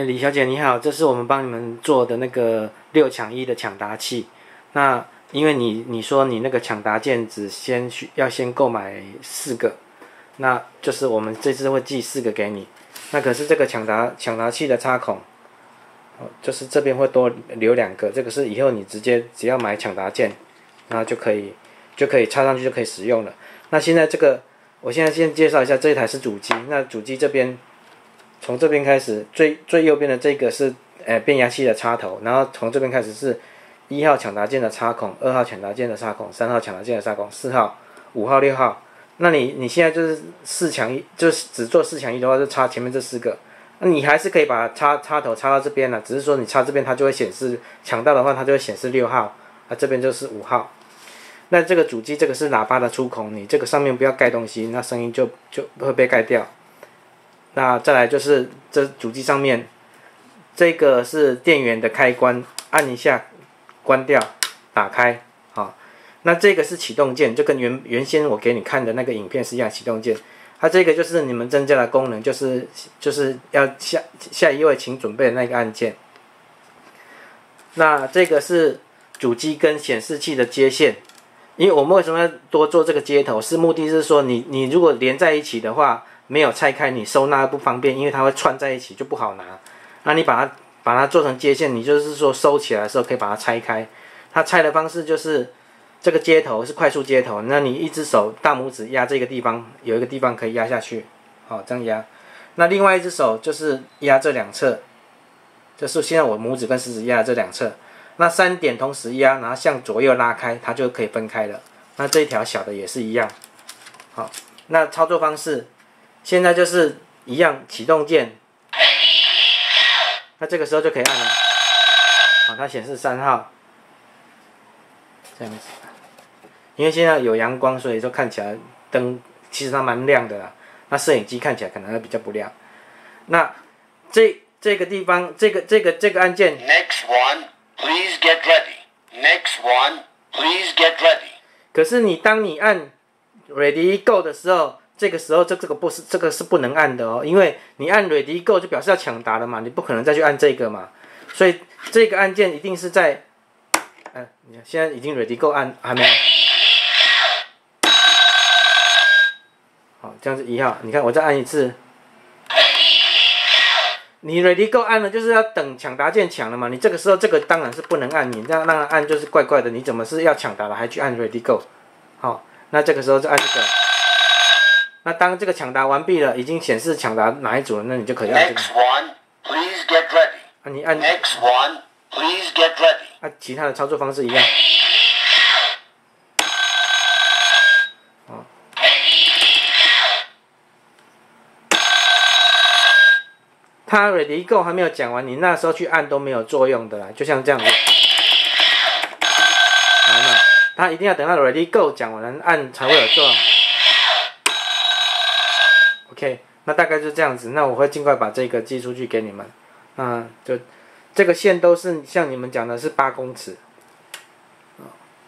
李小姐你好，这是我们帮你们做的那个6抢1的抢答器。那因为你说你那个抢答键只要先购买4个，那就是我们这次会寄4个给你。那可是这个抢答器的插孔，就是这边会多留2个，这个是以后你只要买抢答键，然后就可以插上去就可以使用了。那现在我现在先介绍一下，这一台是主机。那主机这边从这边开始，最右边的这个是变压器的插头，然后从这边开始是1号抢答键的插孔，2号抢答键的插孔，3号抢答键的插孔，4号、5号、6号。那你现在就是4抢1，就是只做4抢1的话，就插前面这4个。那你还是可以把插头插到这边了，只是说你插这边它就会显示抢到的话，它就会显示6号，这边就是5号。那这个主机这个是喇叭的出口，你这个上面不要盖东西，那声音就会被盖掉。那再来就是这主机上面这个是电源的开关，按一下关掉打开，好，那这个是启动键，就跟原先我给你看的那个影片是一样，启动键。它这个就是你们增加的功能，就是要下一位请准备的那个按键。那这个是主机跟显示器的接线。因为我们为什么要多做这个接头，目的是说你如果连在一起的话，没有拆开，你收纳不方便，因为它会串在一起就不好拿。那你把它做成接线，你就是说收起来的时候可以把它拆开。它拆的方式就是这个接头是快速接头，那你一只手大拇指压这个地方，有一个地方可以压下去，好，这样压。那另外一只手就是压这2侧，就是现在我拇指跟食指压这2侧。那3点同时压，然后向左右拉开，它就可以分开了。那这一条小的也是一样。好，那操作方式现在就是一样，启动键，那这个时候就可以按了。好，它显示3号，这样子。因为现在有阳光，所以说看起来灯其实它蛮亮的啦。那摄影机看起来可能会比较不亮。那这个地方，这个按键。Next one.Please get ready. Next one, please get ready. 可是当你按 Ready Go 的时候，这个时候这个是不能按的哦，因为你按 Ready Go 就表示要抢答了嘛，你不可能再去按这个嘛，所以这个按键一定是在，你看现在已经 Ready Go 按还没有，好，这样是1号，你看我再按一次。你 Ready Go 按了，就是要等抢答键抢了嘛？你这个时候这个当然是不能按，你这样让它按就是怪怪的。你怎么是要抢答了还去按 Ready Go？ 好，那这个时候就按这个。那当这个抢答完毕了，已经显示抢答哪一组了，那你就可以按这个。Next one, please get ready. 你按 Next one, please get ready. 其他的操作方式一样。它 Ready Go 还没有讲完，你那时候去按都没有作用的啦，就像这样子。好嘛，它一定要等到 Ready Go 讲完按才会有作用。OK， 那大概就这样子。那我会尽快把这个寄出去给你们。就这个线都是像你们讲的是8公尺。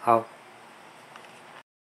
好。